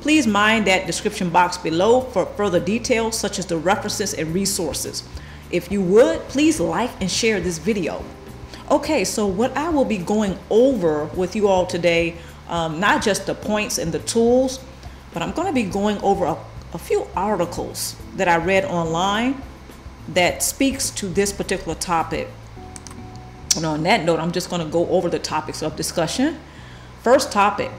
Please mind that description box below for further details such as the references and resources. If you would, please like and share this video. Okay, so what I will be going over with you all today, not just the points and the tools, but I'm going to be going over a few articles that I read online that speaks to this particular topic. And on that note, I'm just going to go over the topics of discussion. First topic: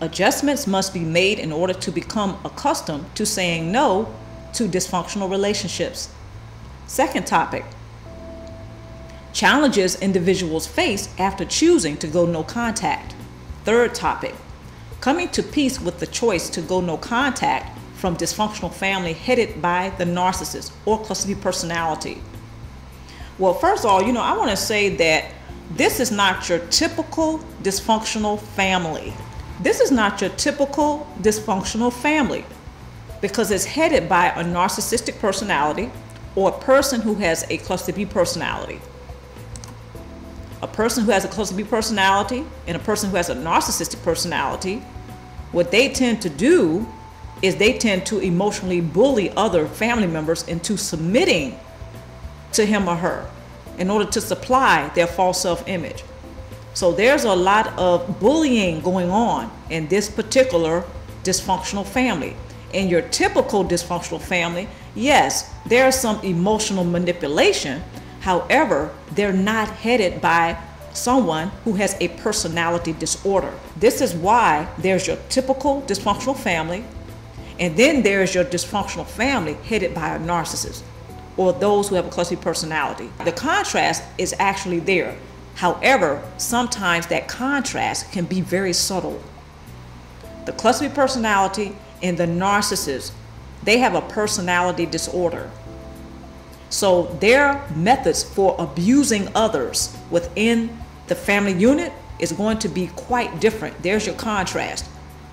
adjustments must be made in order to become accustomed to saying no to dysfunctional relationships. Second topic: challenges individuals face after choosing to go no contact. Third topic: coming to peace with the choice to go no contact from dysfunctional family headed by the narcissist or cluster B personality. Well, first of all, I want to say that this is not your typical dysfunctional family. This is not your typical dysfunctional family because it's headed by a narcissistic personality or a person who has a cluster B personality. A person who has a cluster B personality and a person who has a narcissistic personality, what they tend to do is they tend to emotionally bully other family members into submitting to him or her in order to supply their false self-image. So there's a lot of bullying going on in this particular dysfunctional family. In your typical dysfunctional family, yes, there's some emotional manipulation. However, they're not headed by someone who has a personality disorder. This is why there's your typical dysfunctional family, and then there's your dysfunctional family headed by a narcissist or those who have a cluster B personality. The contrast is actually there. However, sometimes that contrast can be very subtle. The cluster B personality and the narcissist, they have a personality disorder. So their methods for abusing others within the family unit is going to be quite different. There's your contrast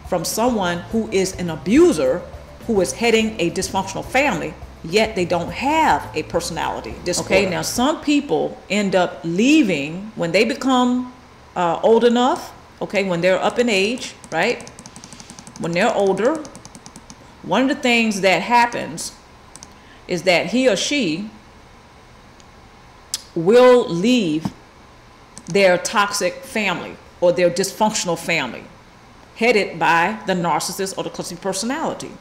from someone who is an abuser who is heading a dysfunctional family, yet they don't have a personality disorder. Okay, now some people end up leaving when they become old enough, okay, when they're up in age, right? When they're older, one of the things that happens is that he or she will leave their toxic family or their dysfunctional family headed by the narcissist or the cluster B personality.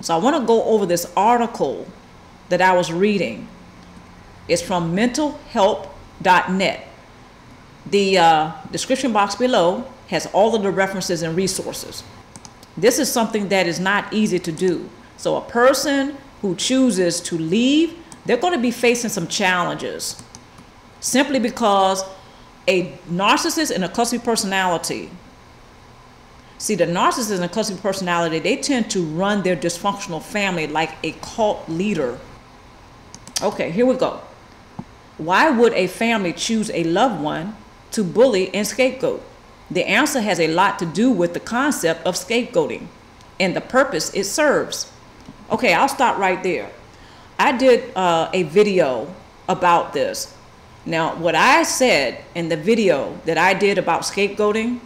So I want to go over this article that I was reading. It's from mentalhelp.net. The description box below has all of the references and resources. This is something that is not easy to do. So a person who chooses to leave, they're going to be facing some challenges simply because a narcissist and a cluster B personality, see, the narcissist and the cluster B personality, they tend to run their dysfunctional family like a cult leader. Okay, here we go. Why would a family choose a loved one to bully and scapegoat? The answer has a lot to do with the concept of scapegoating and the purpose it serves. Okay, I'll stop right there. I did a video about this. Now, what I said in the video that I did about scapegoating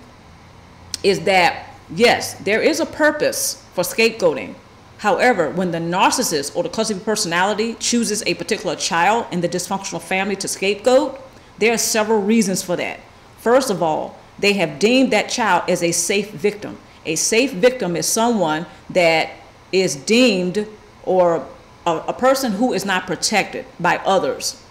is that, yes, there is a purpose for scapegoating. However, when the narcissist or the cluster B personality chooses a particular child in the dysfunctional family to scapegoat, there are several reasons for that. First of all, they have deemed that child as a safe victim. A safe victim is someone that is deemed or a person who is not protected by others.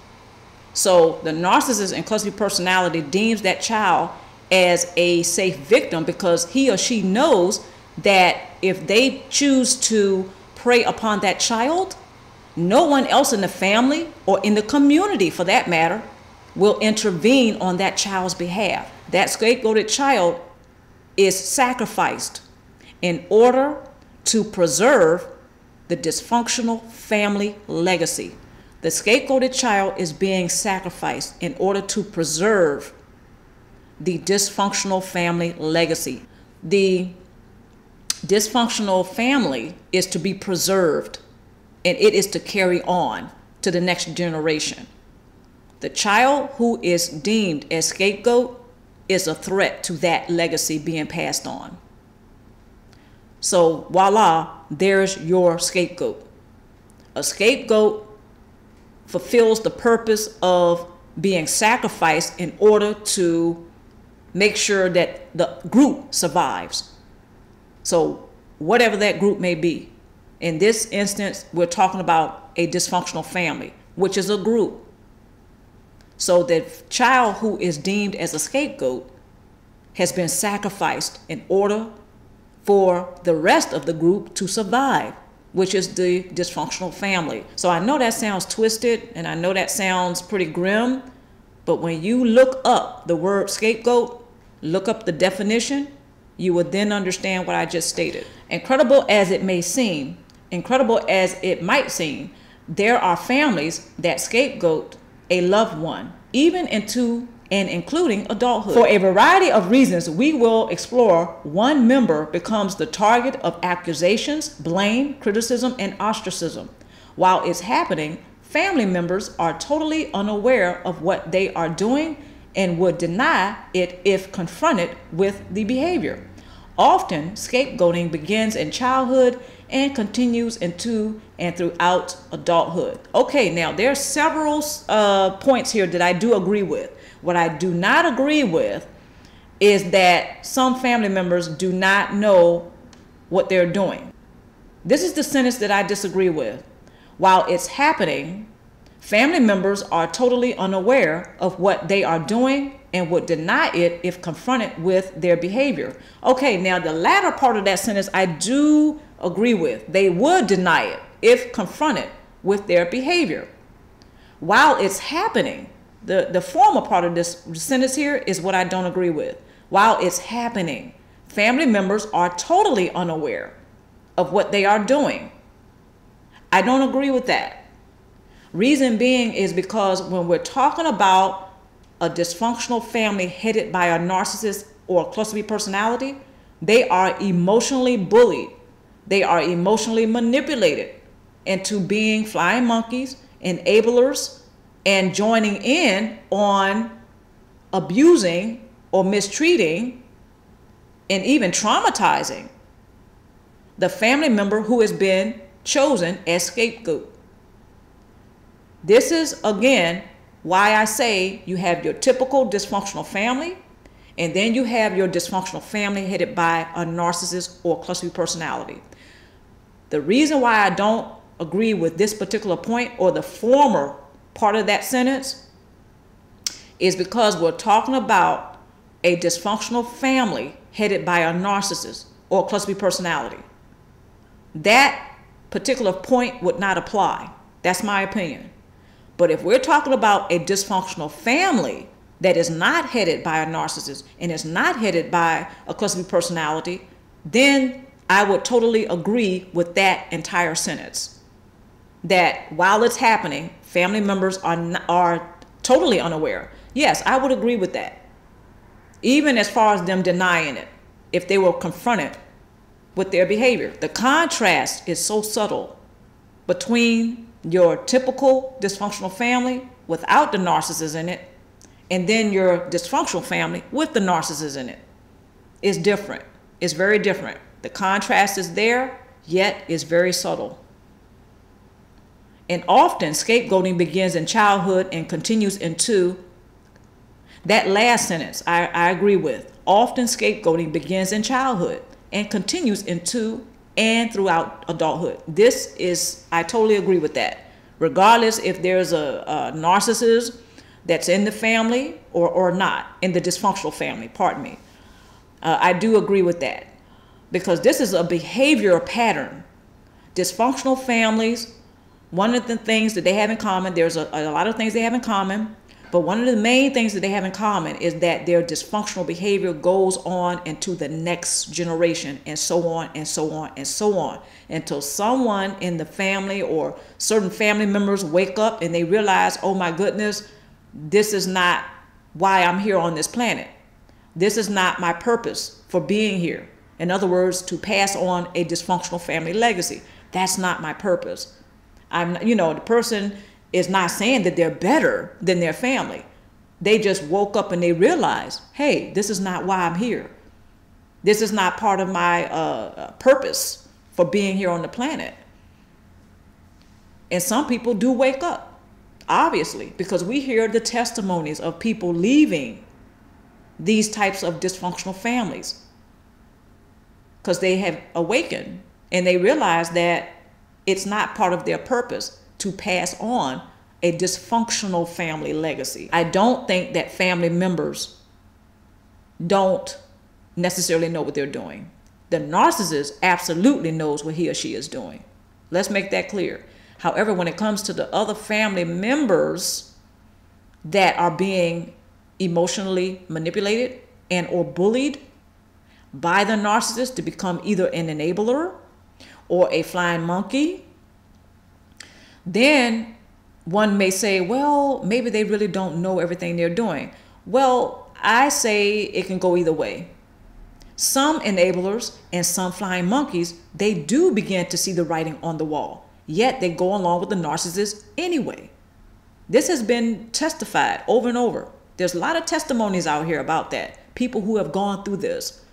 So the narcissist and cluster B personality deems that child as a safe victim because he or she knows that if they choose to prey upon that child, no one else in the family or in the community for that matter will intervene on that child's behalf. That scapegoated child is sacrificed in order to preserve the dysfunctional family legacy. The scapegoated child is being sacrificed in order to preserve the dysfunctional family legacy. The dysfunctional family is to be preserved, and it is to carry on to the next generation. The child who is deemed as scapegoat is a threat to that legacy being passed on. So voila, there's your scapegoat. A scapegoat fulfills the purpose of being sacrificed in order to make sure that the group survives. So whatever that group may be. In this instance, we're talking about a dysfunctional family, which is a group. So the child who is deemed as a scapegoat has been sacrificed in order for the rest of the group to survive, which is the dysfunctional family. So I know that sounds twisted and I know that sounds pretty grim, but when you look up the word scapegoat, look up the definition, you will then understand what I just stated. Incredible as it may seem, incredible as it might seem, there are families that scapegoat a loved one, even into and including adulthood. For a variety of reasons, we will explore one member becomes the target of accusations, blame, criticism, and ostracism. While it's happening, family members are totally unaware of what they are doing and would deny it if confronted with the behavior. Often, scapegoating begins in childhood and continues into and throughout adulthood. Okay, now there are several points here that I do agree with. What I do not agree with is that some family members do not know what they're doing. This is the sentence that I disagree with. While it's happening, family members are totally unaware of what they are doing and would deny it if confronted with their behavior. Okay, now the latter part of that sentence I do agree with. They would deny it if confronted with their behavior. While it's happening, the former part of this sentence here is what I don't agree with. While it's happening, family members are totally unaware of what they are doing. I don't agree with that. Reason being is because when we're talking about a dysfunctional family headed by a narcissist or cluster B personality, they are emotionally bullied. They are emotionally manipulated into being flying monkeys, enablers, and joining in on abusing or mistreating and even traumatizing the family member who has been chosen as scapegoat. This is, again, why I say you have your typical dysfunctional family, and then you have your dysfunctional family headed by a narcissist or cluster B personality. The reason why I don't agree with this particular point or the former part of that sentence is because we're talking about a dysfunctional family headed by a narcissist or cluster B personality. That particular point would not apply. That's my opinion. But if we're talking about a dysfunctional family that is not headed by a narcissist and is not headed by a cluster B personality, then I would totally agree with that entire sentence. That while it's happening, family members are totally unaware. Yes, I would agree with that. Even as far as them denying it, if they were confronted with their behavior. The contrast is so subtle between your typical dysfunctional family without the narcissist in it, and then your dysfunctional family with the narcissist in it. It's different. It's very different. The contrast is there, yet it's very subtle. And often scapegoating begins in childhood and continues into that last sentence. I agree with. Often scapegoating begins in childhood and continues into and throughout adulthood. This is, I totally agree with that. Regardless if there's a narcissist that's in the family or not, in the dysfunctional family, pardon me. I do agree with that because this is a behavior pattern. Dysfunctional families, one of the things that they have in common, there's a lot of things they have in common, but one of the main things that they have in common is that their dysfunctional behavior goes on into the next generation and so on and so on and so on until someone in the family or certain family members wake up and they realize, oh my goodness, this is not why I'm here on this planet. This is not my purpose for being here. In other words, to pass on a dysfunctional family legacy. That's not my purpose. The person is not saying that they're better than their family. They just woke up and they realized, hey, this is not why I'm here. This is not part of my purpose for being here on the planet. And some people do wake up, obviously, because we hear the testimonies of people leaving these types of dysfunctional families because they have awakened and they realize that it's not part of their purpose to pass on a dysfunctional family legacy. I don't think that family members don't necessarily know what they're doing. The narcissist absolutely knows what he or she is doing. Let's make that clear. However, when it comes to the other family members that are being emotionally manipulated and or bullied by the narcissist to become either an enabler or a flying monkey, then one may say, well, maybe they really don't know everything they're doing. Well, I say it can go either way. Some enablers and some flying monkeys, they do begin to see the writing on the wall, yet they go along with the narcissist anyway. This has been testified over and over. There's a lot of testimonies out here about that, people who have gone through this.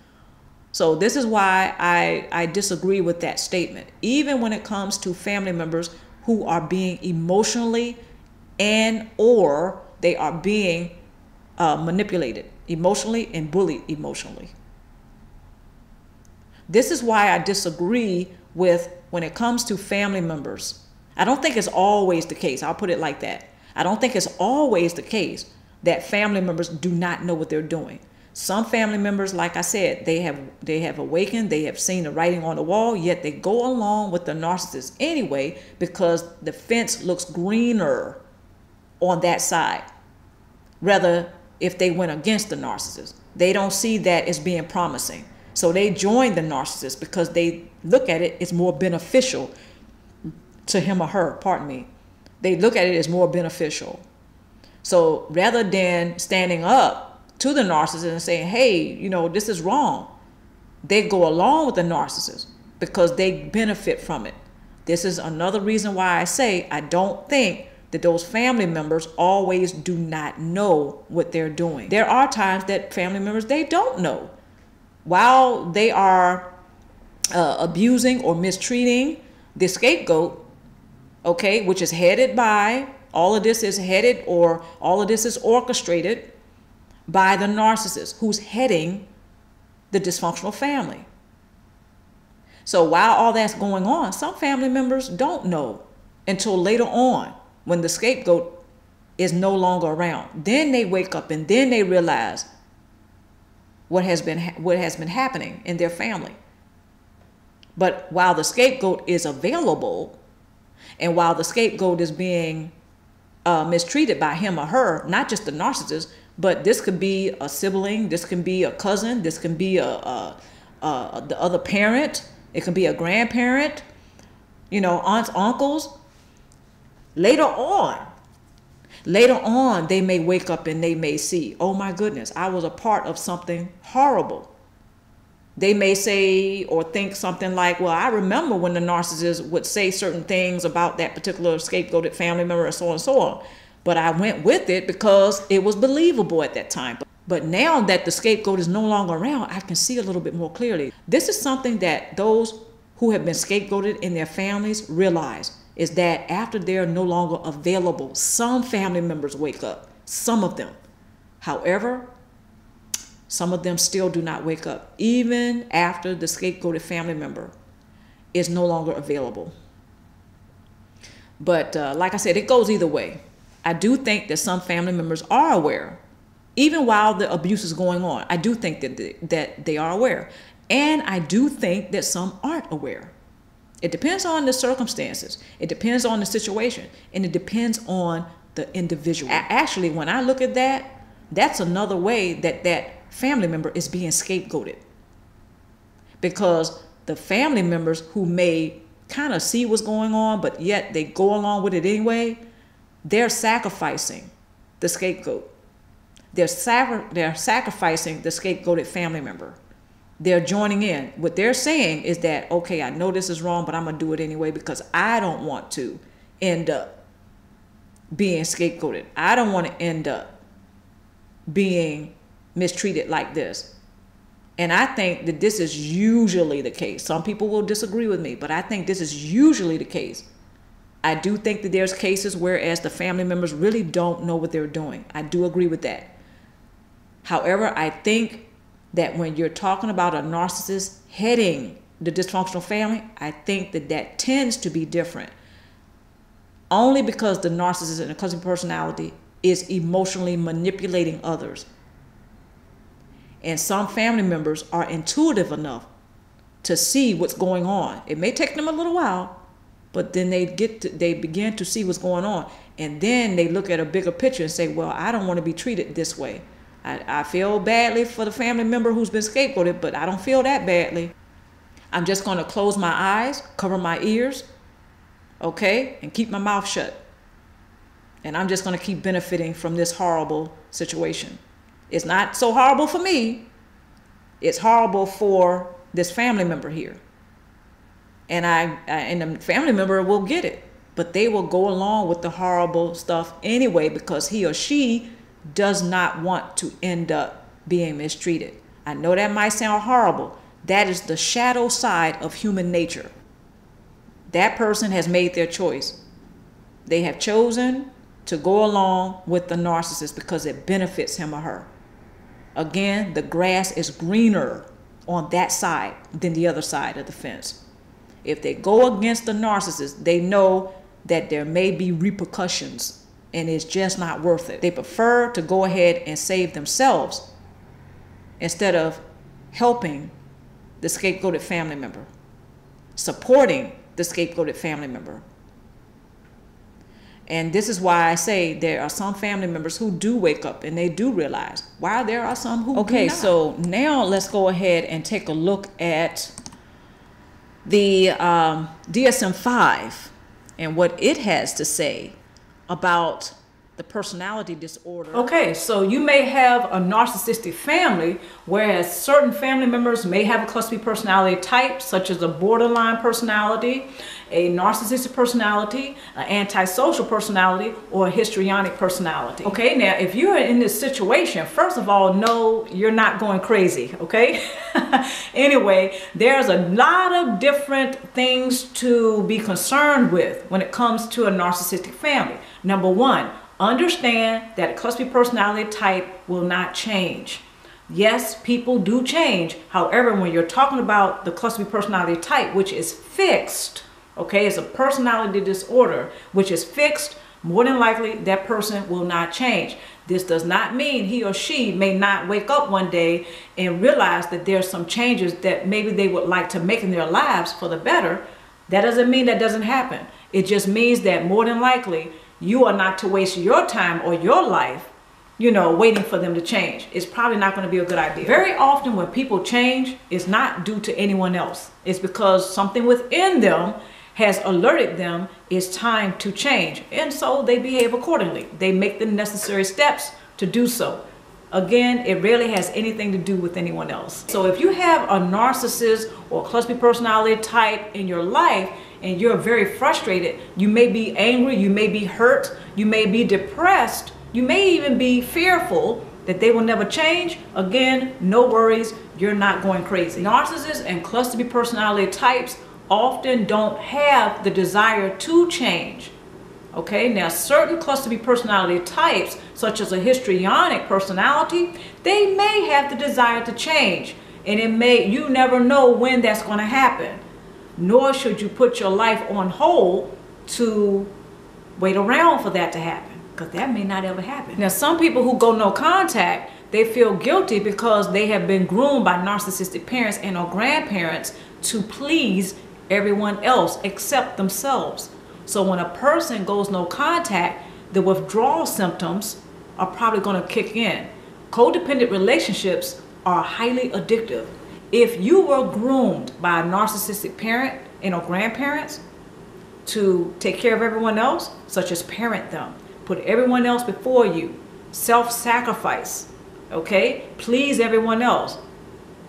So this is why I disagree with that statement. Even when it comes to family members who are being emotionally and or they are being manipulated emotionally and bullied emotionally. This is why I disagree with when it comes to family members. I don't think it's always the case. I'll put it like that. I don't think it's always the case that family members do not know what they're doing. Some family members, like I said, they have awakened, they have seen the writing on the wall, yet they go along with the narcissist anyway because the fence looks greener on that side. Rather, if they went against the narcissist, they don't see that as being promising. So they join the narcissist because they look at it as more beneficial to him or her, pardon me. They look at it as more beneficial. So rather than standing up to the narcissist and saying, hey, you know, this is wrong, they go along with the narcissist because they benefit from it. This is another reason why I say I don't think that those family members always do not know what they're doing. There are times that family members, they don't know. While they are abusing or mistreating the scapegoat, okay, which is headed by, all of this is headed or all of this is orchestrated by the narcissist who's heading the dysfunctional family. So while all that's going on, some family members don't know until later on when the scapegoat is no longer around. Then they wake up and then they realize what has been happening in their family. But while the scapegoat is available and while the scapegoat is being mistreated by him or her, not just the narcissist, but this could be a sibling, this can be a cousin, this can be the other parent, it can be a grandparent, you know, aunts, uncles. Later on, they may wake up and they may see, oh my goodness, I was a part of something horrible. They may say or think something like, well, I remember when the narcissist would say certain things about that particular scapegoated family member and so on and so on. But I went with it because it was believable at that time. But now that the scapegoat is no longer around, I can see a little bit more clearly. This is something that those who have been scapegoated in their families realize, is that after they're no longer available, some family members wake up, some of them. However, some of them still do not wake up, even after the scapegoated family member is no longer available. But like I said, it goes either way. I do think that some family members are aware, even while the abuse is going on. I do think that they are aware. And I do think that some aren't aware. It depends on the circumstances. It depends on the situation. And it depends on the individual. Actually, when I look at that, that's another way that that family member is being scapegoated. Because the family members who may kind of see what's going on, but yet they go along with it anyway, they're sacrificing the scapegoat. They're sacrificing the scapegoated family member. They're joining in. What they're saying is that, okay, I know this is wrong, but I'm going to do it anyway because I don't want to end up being scapegoated. I don't want to end up being mistreated like this. And I think that this is usually the case. Some people will disagree with me, but I think this is usually the case. I do think that there's cases whereas the family members really don't know what they're doing. I do agree with that. However, I think that when you're talking about a narcissist heading the dysfunctional family, I think that that tends to be different. Only because the narcissist and the clumsy personality is emotionally manipulating others. And some family members are intuitive enough to see what's going on. It may take them a little while, but then they begin to see what's going on. And then they look at a bigger picture and say, well, I don't want to be treated this way. I feel badly for the family member who's been scapegoated, but I don't feel that badly. I'm just going to close my eyes, cover my ears, okay, and keep my mouth shut. And I'm just going to keep benefiting from this horrible situation. It's not so horrible for me. It's horrible for this family member here. And and the family member will get it, but they will go along with the horrible stuff anyway because he or she does not want to end up being mistreated. I know that might sound horrible. That is the shadow side of human nature. That person has made their choice. They have chosen to go along with the narcissist because it benefits him or her. Again, the grass is greener on that side than the other side of the fence. If they go against the narcissist, they know that there may be repercussions and it's just not worth it. They prefer to go ahead and save themselves instead of helping the scapegoated family member, supporting the scapegoated family member. And this is why I say there are some family members who do wake up and they do realize, while there are some who do not. Okay, so now let's go ahead and take a look at the DSM-5 and what it has to say about the personality disorder. Okay, so you may have a narcissistic family, whereas certain family members may have a cluster B personality type, such as a borderline personality, a narcissistic personality, an antisocial personality, or a histrionic personality. Okay, now if you're in this situation, first of all, no, you're not going crazy, okay? Anyway, there's a lot of different things to be concerned with when it comes to a narcissistic family. Number one, understand that a cluster B personality type will not change. Yes, people do change. However, when you're talking about the cluster B personality type, which is fixed, okay, it's a personality disorder, which is fixed, more than likely that person will not change. This does not mean he or she may not wake up one day and realize that there's some changes that maybe they would like to make in their lives for the better. That doesn't mean that doesn't happen. It just means that more than likely you are not to waste your time or your life, you know, waiting for them to change. It's probably not going to be a good idea. Very often when people change, it's not due to anyone else. It's because something within them has alerted them it's time to change. And so they behave accordingly. They make the necessary steps to do so. Again, it rarely has anything to do with anyone else. So if you have a narcissist or cluster B personality type in your life and you're very frustrated, you may be angry, you may be hurt, you may be depressed, you may even be fearful that they will never change. Again, no worries, you're not going crazy. Narcissists and cluster B personality types often don't have the desire to change. Okay, now certain cluster B personality types, such as a histrionic personality, they may have the desire to change, and you never know when that's going to happen. Nor should you put your life on hold to wait around for that to happen, because that may not ever happen. Now, some people who go no contact, they feel guilty because they have been groomed by narcissistic parents and or grandparents to please everyone else except themselves. So when a person goes no contact, the withdrawal symptoms are probably going to kick in. Codependent relationships are highly addictive. If you were groomed by a narcissistic parent and or grandparents to take care of everyone else, such as parent them, put everyone else before you, self-sacrifice, okay, please everyone else.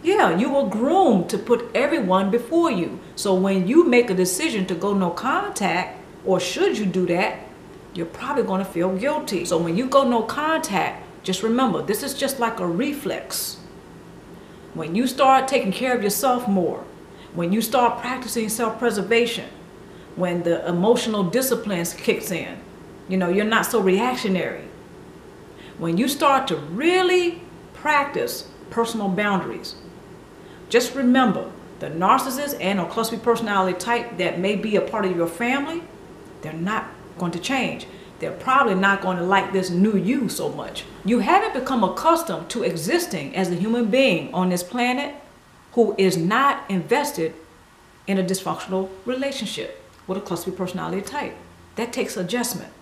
Yeah, you were groomed to put everyone before you. So when you make a decision to go no contact, or should you do that, you're probably going to feel guilty. So when you go no contact, just remember, this is just like a reflex. When you start taking care of yourself more, when you start practicing self-preservation, when the emotional disciplines kicks in, you know, you're not so reactionary. When you start to really practice personal boundaries, just remember, the narcissist and or cluster B personality type that may be a part of your family, they're not going to change. They're probably not going to like this new you so much. You haven't become accustomed to existing as a human being on this planet who is not invested in a dysfunctional relationship with a cluster B personality type. That takes adjustment.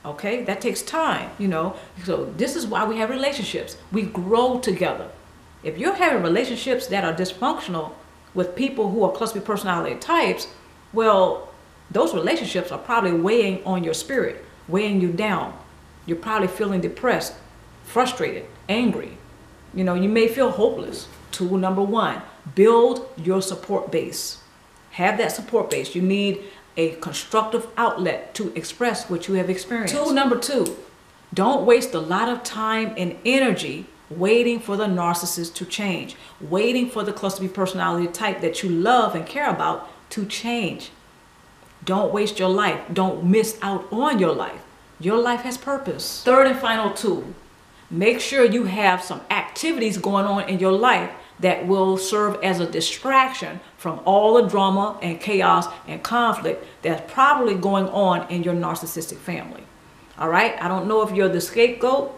Okay, that takes time, you know. So this is why we have relationships. We grow together. If you're having relationships that are dysfunctional with people who are cluster B personality types, well, those relationships are probably weighing on your spirit, weighing you down. You're probably feeling depressed, frustrated, angry. You know, you may feel hopeless. Tool number one, build your support base. Have that support base. You need a constructive outlet to express what you have experienced. Tool number two, don't waste a lot of time and energy waiting for the narcissist to change, waiting for the cluster B personality type that you love and care about to change. Don't waste your life. Don't miss out on your life. Your life has purpose. Third and final tool, make sure you have some activities going on in your life that will serve as a distraction from all the drama and chaos and conflict that's probably going on in your narcissistic family. All right? I don't know if you're the scapegoat,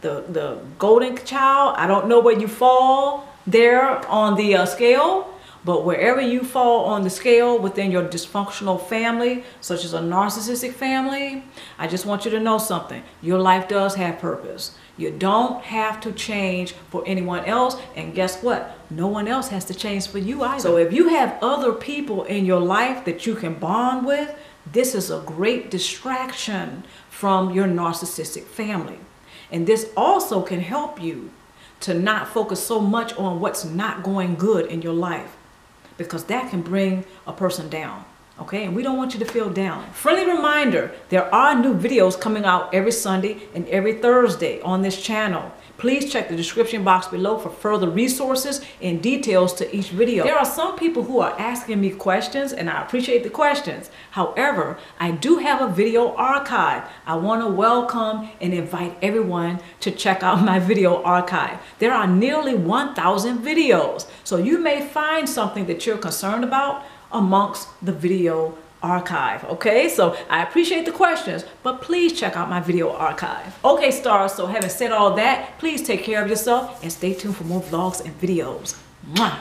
the golden child. I don't know where you fall there on the scale, but wherever you fall on the scale within your dysfunctional family, such as a narcissistic family, I just want you to know something. Your life does have purpose. You don't have to change for anyone else, and guess what? No one else has to change for you either. So if you have other people in your life that you can bond with, this is a great distraction from your narcissistic family. And this also can help you to not focus so much on what's not going good in your life, because that can bring a person down. Okay, and we don't want you to feel down. Friendly reminder, there are new videos coming out every Sunday and every Thursday on this channel. Please check the description box below for further resources and details to each video. There are some people who are asking me questions, and I appreciate the questions. However, I do have a video archive. I want to welcome and invite everyone to check out my video archive. There are nearly 1,000 videos, so you may find something that you're concerned about amongst the video archive. Okay, so I appreciate the questions, but please check out my video archive. Okay, stars, so having said all that, please take care of yourself and stay tuned for more vlogs and videos. Mwah!